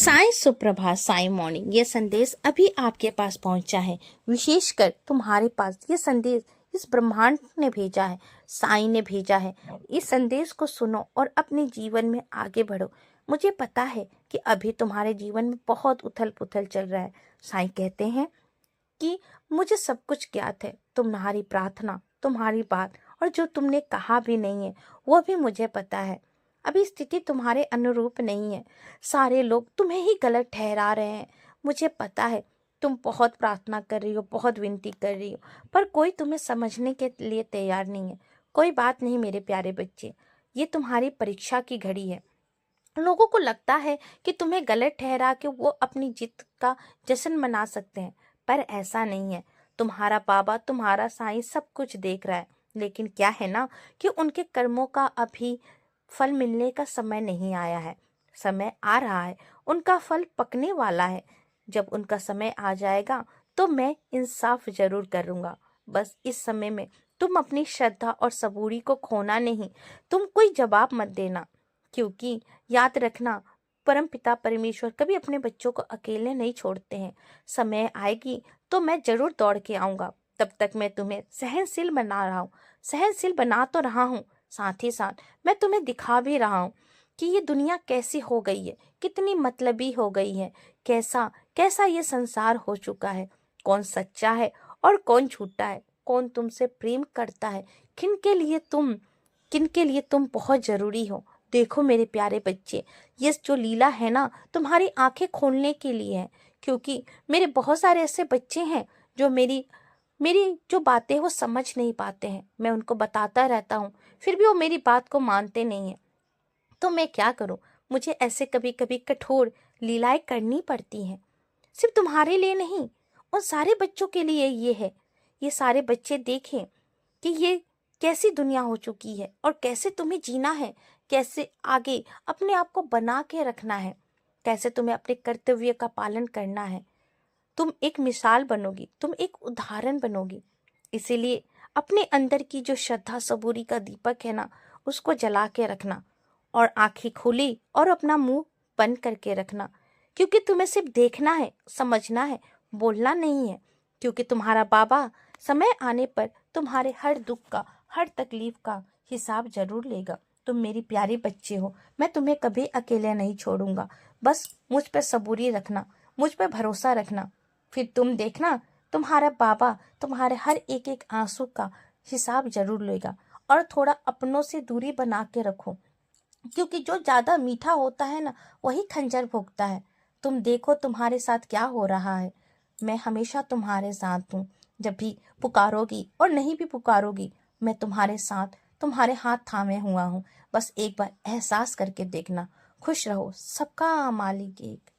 साईं सुप्रभात, साईं मॉर्निंग। ये संदेश अभी आपके पास पहुंचा है। विशेषकर तुम्हारे पास ये संदेश इस ब्रह्मांड ने भेजा है, साईं ने भेजा है। इस संदेश को सुनो और अपने जीवन में आगे बढ़ो। मुझे पता है कि अभी तुम्हारे जीवन में बहुत उथल पुथल चल रहा है। साईं कहते हैं कि मुझे सब कुछ ज्ञात है। तुम्हारी प्रार्थना, तुम्हारी बात और जो तुमने कहा भी नहीं है वो भी मुझे पता है। अभी स्थिति तुम्हारे अनुरूप नहीं है। सारे लोग तुम्हें ही गलत ठहरा रहे हैं। मुझे पता है तुम बहुत प्रार्थना कर रही हो, बहुत विनती कर रही हो, पर कोई तुम्हें समझने के लिए तैयार नहीं है। कोई बात नहीं मेरे प्यारे बच्चे, ये तुम्हारी परीक्षा की घड़ी है। लोगों को लगता है कि तुम्हें गलत ठहरा के वो अपनी जीत का जश्न मना सकते हैं, पर ऐसा नहीं है। तुम्हारा बाबा, तुम्हारा साईं सब कुछ देख रहा है, लेकिन क्या है ना कि उनके कर्मों का अभी फल मिलने का समय नहीं आया है। समय आ रहा है, उनका फल पकने वाला है। जब उनका समय आ जाएगा तो मैं इंसाफ जरूर करूंगा। बस इस समय में तुम अपनी श्रद्धा और सबूरी को खोना नहीं। तुम कोई जवाब मत देना, क्योंकि याद रखना, परमपिता परमेश्वर कभी अपने बच्चों को अकेले नहीं छोड़ते हैं। समय आएगी तो मैं जरूर दौड़ के आऊंगा। तब तक मैं तुम्हें सहनशील बना रहा हूँ, सहनशील बना तो रहा हूँ, साथ ही साथ मैं तुम्हें दिखा भी रहा हूँ कि ये दुनिया कैसी हो गई है, कितनी मतलबी हो गई है, कैसा कैसा ये संसार हो चुका है। कौन सच्चा है और कौन झूठा है, कौन तुमसे प्रेम करता है, किन के लिए तुम बहुत जरूरी हो। देखो मेरे प्यारे बच्चे, ये जो लीला है ना, तुम्हारी आंखें खोलने के लिए है। क्योंकि मेरे बहुत सारे ऐसे बच्चे हैं जो मेरी मेरी जो बातें वो समझ नहीं पाते हैं। मैं उनको बताता रहता हूँ, फिर भी वो मेरी बात को मानते नहीं है। तो मैं क्या करूँ, मुझे ऐसे कभी कभी कठोर लीलाएं करनी पड़ती हैं। सिर्फ तुम्हारे लिए नहीं, उन सारे बच्चों के लिए ये है। ये सारे बच्चे देखें कि ये कैसी दुनिया हो चुकी है और कैसे तुम्हें जीना है, कैसे आगे अपने आप को बना के रखना है, कैसे तुम्हें अपने कर्तव्य का पालन करना है। तुम एक मिसाल बनोगी, तुम एक उदाहरण बनोगी। इसीलिए अपने अंदर की जो श्रद्धा सबूरी का दीपक है ना, उसको जला के रखना और आंखें खुली और अपना मुंह बंद करके रखना। क्योंकि तुम्हें सिर्फ देखना है, समझना है, बोलना नहीं है। क्योंकि तुम्हारा बाबा समय आने पर तुम्हारे हर दुख का, हर तकलीफ का हिसाब जरूर लेगा। तुम मेरी प्यारी बच्चे हो, मैं तुम्हें कभी अकेले नहीं छोड़ूंगा। बस मुझ पर सबूरी रखना, मुझ पर भरोसा रखना, फिर तुम देखना, तुम्हारा बाबा तुम्हारे हर एक एक आंसू का हिसाब जरूर लेगा। और थोड़ा अपनों से दूरी बना के रखो, क्योंकि जो ज्यादा मीठा होता है ना, वही खंजर भोंकता है। तुम देखो तुम्हारे साथ क्या हो रहा है। मैं हमेशा तुम्हारे साथ हूँ। जब भी पुकारोगी और नहीं भी पुकारोगी, मैं तुम्हारे साथ, तुम्हारे हाथ थामे हुआ हूँ। बस एक बार एहसास करके देखना। खुश रहो, सबका मालिक एक।